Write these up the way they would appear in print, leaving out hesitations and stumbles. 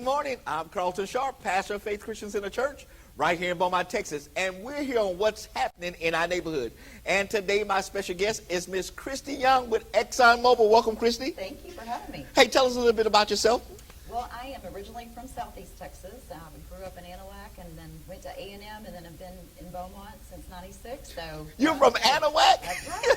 morning. I'm Carlton Sharp, pastor of Faith Christian Center Church, right here in Beaumont, Texas. And we're here on what's happening in our neighborhood. And today, my special guest is Miss Christy Young with ExxonMobil. Welcome, Christy. Thank you for having me. Hey, tell us a little bit about yourself. Well, I am originally from Southeast Texas. Grew up in Anahuac and then went to A&M and then have been in Beaumont since '96. So You're from Anahuac? That's right.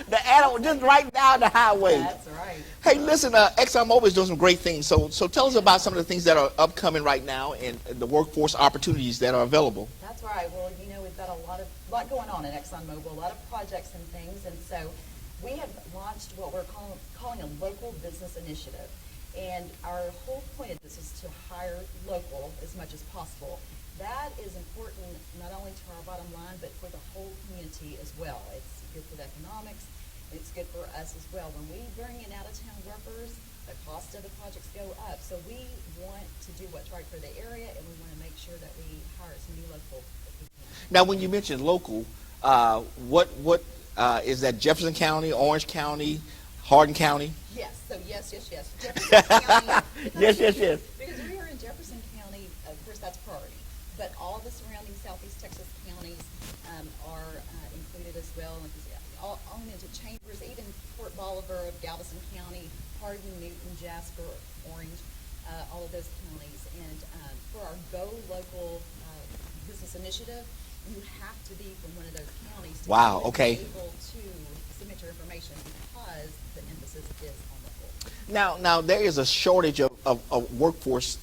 The Anahuac, just right down the highway. That's right. Hey, listen, ExxonMobil is doing some great things. So tell us about some of the things that are upcoming right now and the workforce opportunities that are available. That's right. Well, we've got a lot going on at ExxonMobil, a lot of projects and things, and so we have launched what we're calling a local business initiative. And our whole point of this is to hire local as much as possible. That is important not only to our bottom line, but for the whole community as well. It's good for the economics. It's good for us as well. When we bring in out-of-town workers, the cost of the projects go up. So we want to do what's right for the area, and we want to make sure that we hire as many local as we can. Now, when you mention local, what is that? Jefferson County, Orange County, Hardin County? Yes. So yes. Jefferson County. Yes. Because we are in Jefferson County, of course, that's priority. But all the surrounding Southeast Texas counties are included as well. All into Chambers, even Fort Bolivar of Galveston County, Hardin, Newton, Jasper, Orange, all of those counties. And for our Go Local Business Initiative, you have to be from one of those counties to be able to submit your information because the emphasis is on local. Now there is a shortage of workforce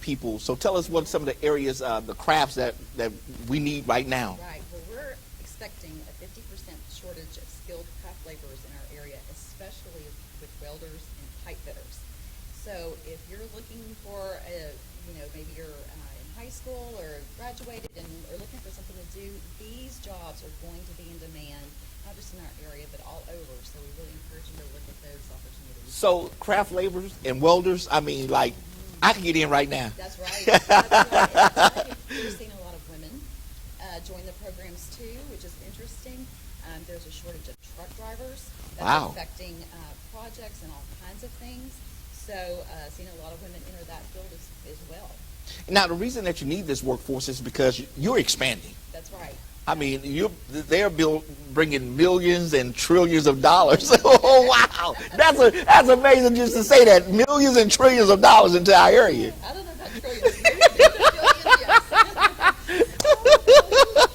people. So tell us what some of the areas, the crafts that we need right now. Right. Well, we're expecting a 50% shortage of skilled craft laborers in our area, especially with welders and pipe fitters. So if you're looking for maybe you're in high school or graduated and are looking for something to do, these jobs are going to be in demand, not just in our area, but all over. So we really encourage you to look at those opportunities. So craft laborers and welders, I mean, like, I can get in right now. That's right. We've seen a lot of women join the programs too, which is interesting. There's a shortage of truck drivers. That's affecting projects and all kinds of things. So seeing a lot of women enter that field as well. Now, the reason that you need this workforce is because you're expanding. That's right. I mean, they're bringing millions and trillions of dollars. Oh, wow. That's amazing just to say that. Millions and trillions of dollars into our area. I don't know about trillions. Maybe billions, yes.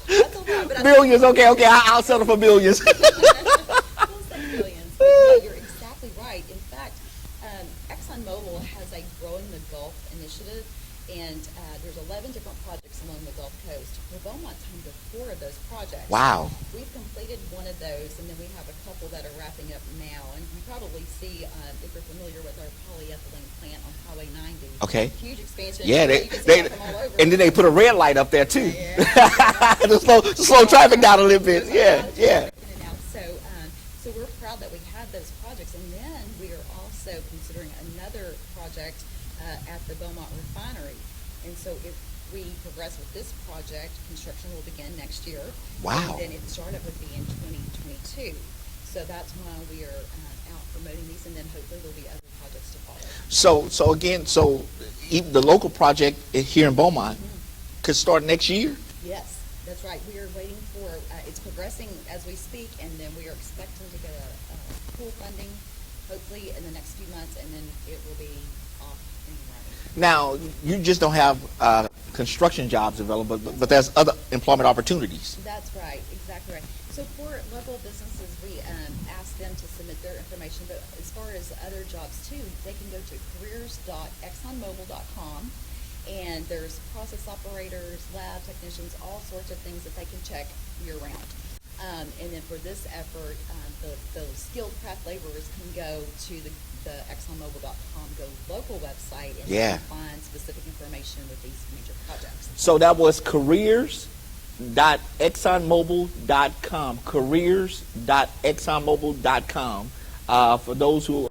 That's a lot, but billions, okay. I'll settle for billions. We'll say billions. But you're exactly right. In fact, ExxonMobil has a Growing the Gulf initiative, and there's 11 different projects along the Gulf Coast. Well, Beaumont's home to 4 of those projects. Wow. We've completed one of those, and then we have a couple that are wrapping up now. And you probably see, if you're familiar with our polyethylene plant on Highway 90. Okay. Huge expansion. Yeah, you can see it from all over. and then they put a red light up there too. Yeah. to slow traffic down a little bit. Yeah. So we're proud that we had those projects, and then we are also considering another project at the Beaumont refinery. And so if we progress with this project, construction will begin next year. Wow. And then its startup would be in 2022. So that's why we are out promoting these, and then hopefully there'll be other projects to follow. So even the local project here in Beaumont could start next year? Yes, that's right. We are waiting for, it's progressing as we speak, and then we are expecting to get a pool funding, hopefully in the next few months, and then it will be off and running. Now, you just don't have construction jobs available, but there's other employment opportunities. That's right, exactly right. So for local businesses, we ask them to submit their information, but as far as other jobs too, they can go to careers.exxonmobil.com, and there's process operators, lab technicians, all sorts of things that they can check year-round. And then for this effort, the skilled craft laborers can go to the ExxonMobil.com Go Local website and they can find specific information with these major projects. So that was careers.exxonmobil.com. Careers.exxonmobil.com. For those who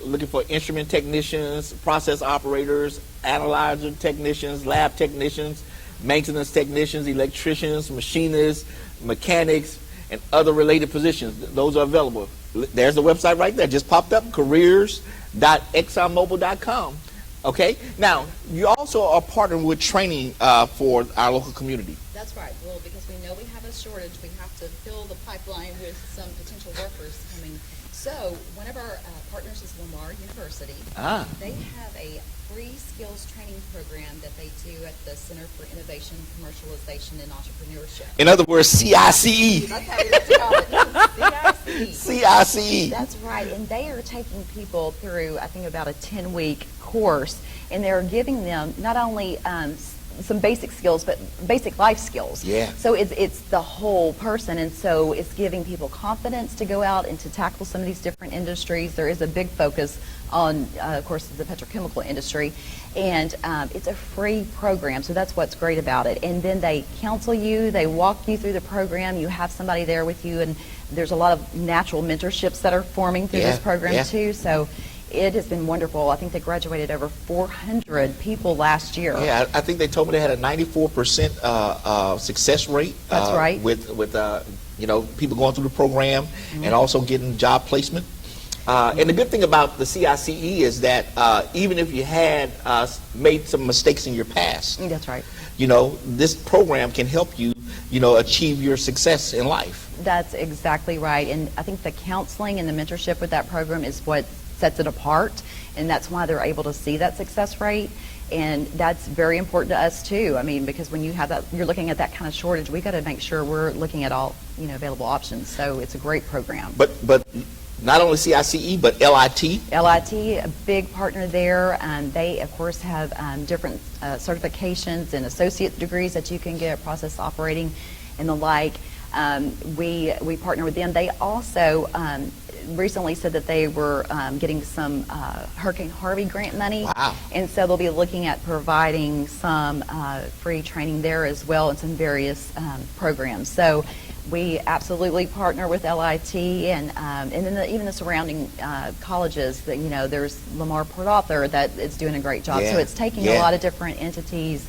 looking for instrument technicians, process operators, analyzer technicians, lab technicians, maintenance technicians, electricians, machinists, mechanics, and other related positions. Those are available. There's the website right there. Just popped up, careers.exxonmobil.com. Okay. Now, you also are partnering with training for our local community. That's right. Well, because we know we have a shortage, we have to fill the pipeline with some potential workers coming. So one of our partners is Lamar University. They have a free skills training program that they do at the Center for Innovation, Commercialization, and Entrepreneurship. In other words, CICE. That's how we like to call it. CICE. CICE. That's right. And they are taking people through, I think, about a 10-week course, and they're giving them not only some basic skills, but basic life skills. Yeah. So it's the whole person, and so it's giving people confidence to go out and to tackle some of these different industries. There is a big focus on, of course, the petrochemical industry, and it's a free program, so that's what's great about it. And then they counsel you, they walk you through the program, you have somebody there with you, and there's a lot of natural mentorships that are forming through this program too, so it has been wonderful. I think they graduated over 400 people last year. Yeah, I think they told me they had a 94% success rate. That's right. With people going through the program and also getting job placement. And the good thing about the CICE is that even if you had made some mistakes in your past, That's right. This program can help you, achieve your success in life. That's exactly right. And I think the counseling and the mentorship with that program is what sets it apart, and that's why they're able to see that success rate. And that's very important to us too. I mean, because when you have that, you're looking at that kind of shortage, we got to make sure we're looking at all available options. So it's a great program. But not only CICE, but LIT. LIT, a big partner there. They, of course, have different certifications and associate degrees that you can get, process operating and the like. We partner with them. They also recently said that they were getting some Hurricane Harvey grant money. Wow. And so they'll be looking at providing some free training there as well and some various programs. So we absolutely partner with LIT and then even the surrounding colleges. That there's Lamar Port Arthur that is doing a great job. So it's taking a lot of different entities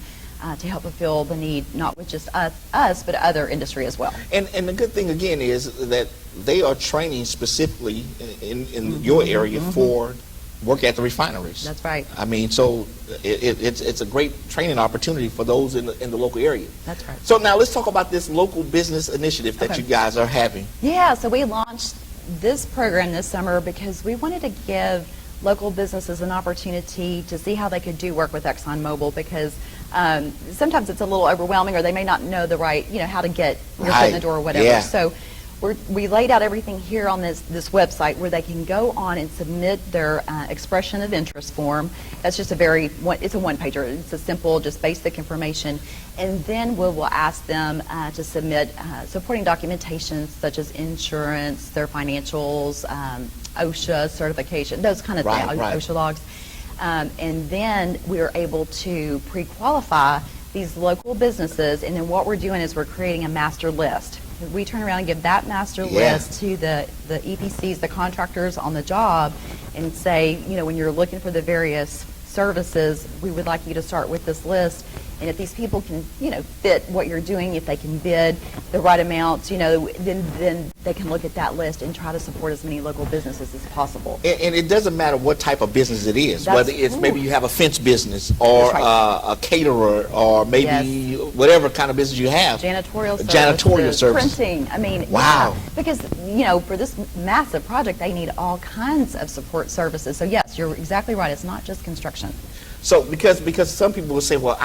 to help fulfill the need, not with just us, but other industry as well. And the good thing again is that they are training specifically in your area for work at the refineries. That's right. I mean, so it's a great training opportunity for those in the local area. That's right. So now let's talk about this local business initiative that you guys are having. Yeah, so we launched this program this summer because we wanted to give local businesses an opportunity to see how they could do work with ExxonMobil, because sometimes it's a little overwhelming, or they may not know the right, how to get your foot in the door or whatever. Yeah. So we laid out everything here on this website where they can go on and submit their expression of interest form. That's just it's a one-pager. It's a simple, just basic information. And then we'll ask them to submit supporting documentation such as insurance, their financials, OSHA certification, those kind of things, OSHA logs. And then we are able to pre-qualify these local businesses, and then what we're doing is we're creating a master list. We turn around and give that master list to the EPCs, the contractors on the job, and say, when you're looking for the various services, we would like you to start with this list. And if these people can, fit what you're doing, if they can bid the right amounts, then they can look at that list and try to support as many local businesses as possible. And it doesn't matter what type of business it is, whether it's maybe you have a fence business or a caterer or maybe whatever kind of business you have. Janitorial services. Printing. I mean, wow. Because, for this massive project, they need all kinds of support services. So yes, you're exactly right. It's not just construction. So because some people will say, well,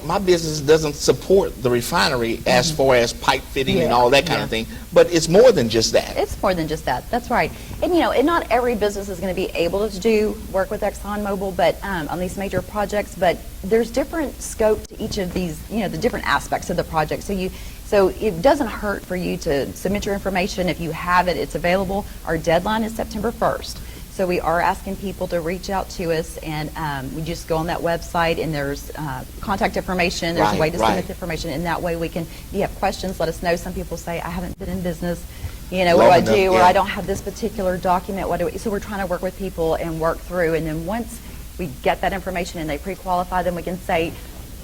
my business doesn't support the refinery as far as pipe fitting and all that kind of thing, but it's more than just that. It's more than just that. That's right. And and not every business is going to be able to do work with ExxonMobil, but on these major projects. But there's different scope to each of these, the different aspects of the project. So it doesn't hurt for you to submit your information. If you have it, it's available. Our deadline is September 1st. So we are asking people to reach out to us, and we just go on that website, and there's contact information. There's a way to submit the information, and that way we can, if you have questions, let us know. Some people say, I haven't been in business, what do I do, or I don't have this particular document, what do we, so we're trying to work with people and work through, and then once we get that information and they pre-qualify, then we can say,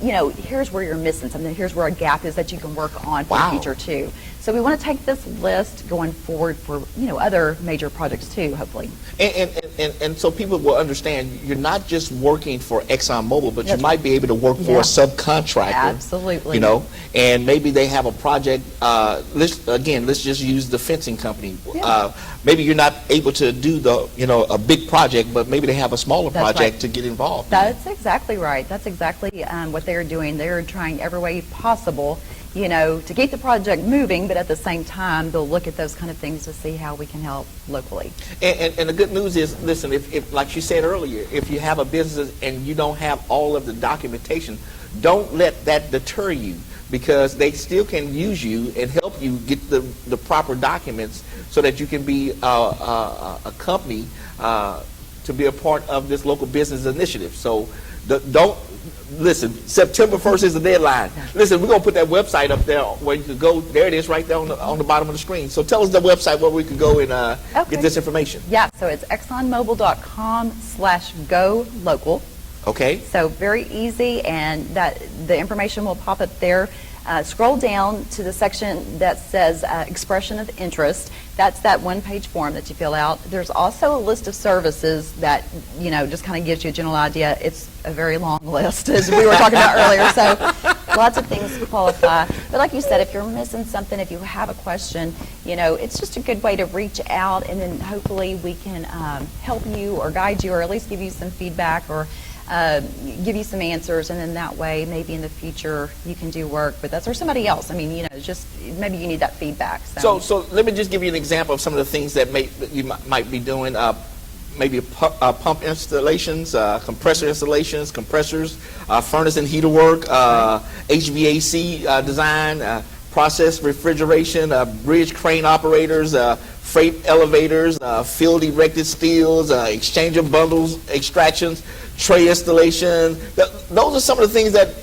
here's where you're missing something. Here's where a gap is that you can work on for the future too. So we want to take this list going forward for other major projects too, hopefully. And and so people will understand you're not just working for ExxonMobil, but you That's might be able to work for Yeah. a subcontractor. Absolutely. You know, and maybe they have a project. Let's just use the fencing company. Yeah. Maybe you're not able to do a big project, but maybe they have a smaller That's project right. to get involved. That's exactly right. That's exactly what they're doing. They're trying every way possible, to keep the project moving, but at the same time, they'll look at those kind of things to see how we can help locally. And the good news is, listen, if like you said earlier, if you have a business and you don't have all of the documentation, don't let that deter you, because they still can use you and help you get the proper documents so that you can be a company to be a part of this local business initiative. So don't listen. September 1st is the deadline. Listen, we're gonna put that website up there where you can go. There it is, right there on the bottom of the screen. So tell us the website where we can go and get this information. Yeah, so it's exxonmobil.com/go local. Okay. So very easy, and that the information will pop up there. Scroll down to the section that says expression of interest. That's that one-page form that you fill out. There's also a list of services that, just kind of gives you a general idea. It's a very long list, as we were talking about earlier, so lots of things qualify. But like you said, if you're missing something, if you have a question, it's just a good way to reach out, and then hopefully we can help you or guide you, or at least give you some feedback, or give you some answers, and then that way maybe in the future you can do work with us or somebody else. I mean, just maybe you need that feedback. So let me just give you an example of some of the things that you might be doing. Maybe pump installations, compressor installations, compressors, furnace and heater work, HVAC design, process refrigeration, bridge crane operators, freight elevators, field erected steels, exchange of bundles, extractions, tray installation. Those are some of the things that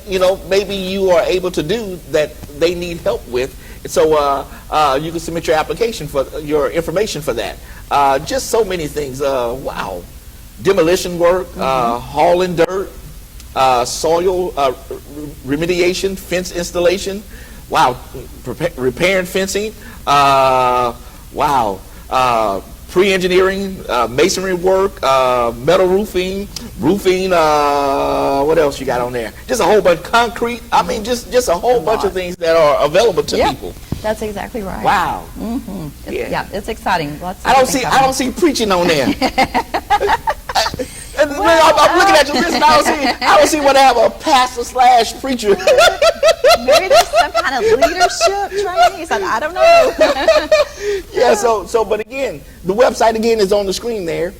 maybe you are able to do that they need help with. And so you can submit your application for your information for that. Just so many things. Wow, demolition work, hauling dirt, soil remediation, fence installation. Wow, repairing fencing. Wow. Pre-engineering, masonry work, metal roofing, what else you got on there? Just a whole bunch, concrete. I mean, just a whole bunch of things that are available to people. That's exactly right. Wow. Yeah, it's exciting. Lots of I don't things see happening. preaching on there. I'm looking at your list, and I don't see what I have a pastor/preacher. Maybe there's some kind of leadership training. I don't know. Yeah, but again, the website again is on the screen there.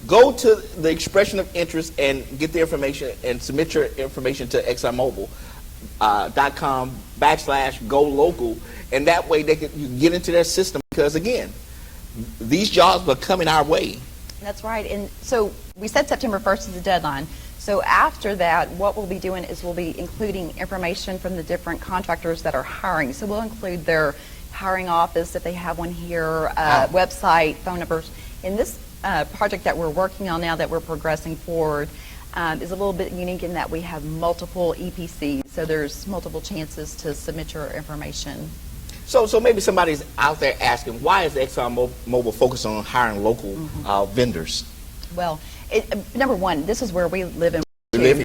Go to the expression of interest and get the information and submit your information to ExxonMobil.com/go local, and that way you can get into their system, because again, these jobs are coming our way. That's right. And so we said September 1st is the deadline. So after that, what we'll be doing is we'll be including information from the different contractors that are hiring. So we'll include their hiring office, if they have one here, website, phone numbers. In this project that we're working on now, that we're progressing forward, is a little bit unique in that we have multiple EPCs. So there's multiple chances to submit your information. So maybe somebody's out there asking, why is ExxonMobil focused on hiring local vendors? Well, number one, this is where we live and We live